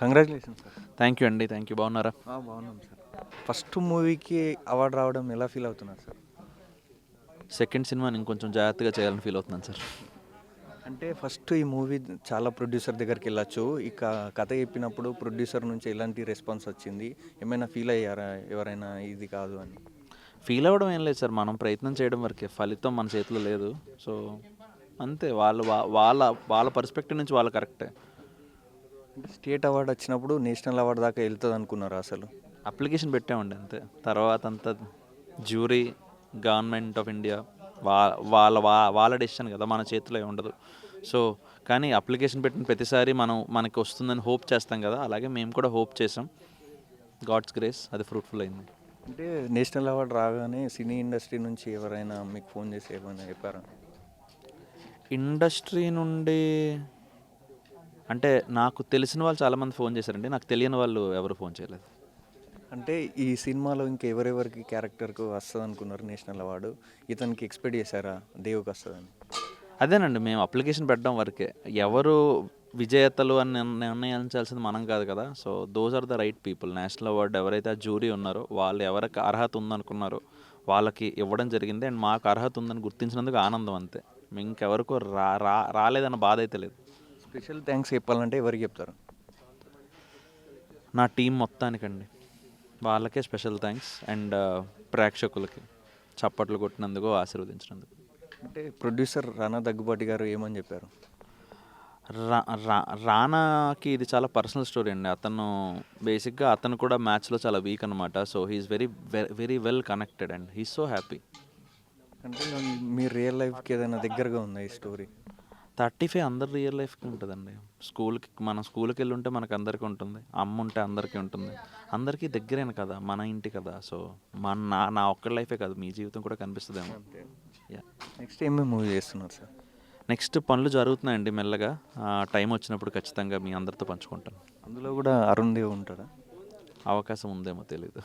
Congratulations sir. Thank you అండి. Thank you. బాగున్నారా? బాగున్నాం సార్. ఫస్ట్ మూవీకి అవార్డు రావడం ఎలా ఫీల్ అవుతున్నారు సార్? సెకండ్ సినిమాని ఇంకొంచెం జాగ్రత్తగా చేయాలని ఫీల్ అవుతున్నాను సార్. అంటే ఫస్ట్ ఈ మూవీ చాలా ప్రొడ్యూసర్ దగ్గరికి వెళ్ళచ్చు, ఇక కథ చెప్పినప్పుడు ప్రొడ్యూసర్ నుంచి ఎలాంటి రెస్పాన్స్ వచ్చింది? ఏమైనా ఫీల్ అయ్యారా ఎవరైనా ఇది కాదు అని? ఫీల్ అవ్వడం ఏం లేదు సార్, మనం ప్రయత్నం చేయడం వరకే, ఫలితం మన చేతిలో లేదు. సో అంతే, వాళ్ళు వాళ్ళ వాళ్ళ పర్స్పెక్టివ్ నుంచి వాళ్ళు కరెక్టే. అంటే స్టేట్ అవార్డు వచ్చినప్పుడు నేషనల్ అవార్డు దాకా వెళ్తుంది అనుకున్నారు అసలు? అప్లికేషన్ పెట్టామండి అంతే. తర్వాత అంతా జ్యూరీ, గవర్నమెంట్ ఆఫ్ ఇండియా వాళ్ళ డెసిషన్ కదా, మన చేతిలో ఉండదు. సో కానీ అప్లికేషన్ పెట్టిన ప్రతిసారి మనకి వస్తుందని హోప్ చేస్తాం కదా, అలాగే మేము కూడా హోప్ చేసాం. గాడ్స్ గ్రేస్ అది ఫ్రూట్ఫుల్ అయింది. అంటే నేషనల్ అవార్డు రాగానే సినీ ఇండస్ట్రీ నుంచి ఎవరైనా మీకు ఫోన్ చేసి ఏమైనా చెప్పారా? ఇండస్ట్రీ నుండి అంటే నాకు తెలిసిన వాళ్ళు చాలామంది ఫోన్ చేశారండి, నాకు తెలియని వాళ్ళు ఎవరు ఫోన్ చేయలేదు. అంటే ఈ సినిమాలో ఇంకా ఎవరెవరికి క్యారెక్టర్కు వస్తుంది అనుకున్నారు నేషనల్ అవార్డు? ఇతనికి ఎక్స్పెక్ట్ చేశారా దేవుకి వస్తుందని? అదేనండి, మేము అప్లికేషన్ పెట్టడం వరకే. ఎవరు విజేతలు అని నిర్ణయించాల్సింది మనం కాదు కదా. So those are the right people. National award ఎవరైతే ఆ జ్యూరీ ఉన్నారో వాళ్ళు ఎవరికి అర్హత ఉందనుకున్నారో వాళ్ళకి ఇవ్వడం జరిగింది. అండ్ మాకు అర్హత ఉందని గుర్తించినందుకు ఆనందం అంతే. ఇంకెవరికో రాలేదన్న బాధ అయితే లేదు. స్పెషల్ థ్యాంక్స్ చెప్పాలంటే ఎవరికి చెప్తారు? నా టీం మొత్తానికండి, వాళ్ళకే స్పెషల్ థ్యాంక్స్. అండ్ ప్రేక్షకులకి చప్పట్లు కొట్టినందుకు, ఆశీర్వదించినందుకు. అంటే ప్రొడ్యూసర్ రానా దగ్గుబాటి గారు ఏమని చెప్పారు? రానాకి ఇది చాలా పర్సనల్ స్టోరీ అండి. అతను బేసిక్గా అతను కూడా మ్యాచ్లో చాలా వీక్ అనమాట. So he's very very well connected and he's so happy. అంటే మీ రియల్ లైఫ్కి ఏదైనా దగ్గరగా ఉందా ఈ స్టోరీ? 35 అందరి రియల్ లైఫ్కి ఉంటుందండి. మనం స్కూల్కి వెళ్ళి ఉంటే మనకు అందరికీ ఉంటుంది, అమ్మ ఉంటే అందరికీ ఉంటుంది. అందరికీ దగ్గరేను కదా, మన ఇంటి కదా. సో నా ఒక్క లైఫే కాదు, మీ జీవితం కూడా కనిపిస్తుందేమో. నెక్స్ట్ ఏమేమి మూవీ చేస్తున్నారు సార్? నెక్స్ట్ పనులు జరుగుతున్నాయండి మెల్లగా. టైం వచ్చినప్పుడు ఖచ్చితంగా మీ అందరితో పంచుకుంటాను. అందులో కూడా అరుణ్ దేవ్ ఉంటారా? అవకాశం ఉందేమో తెలీదు.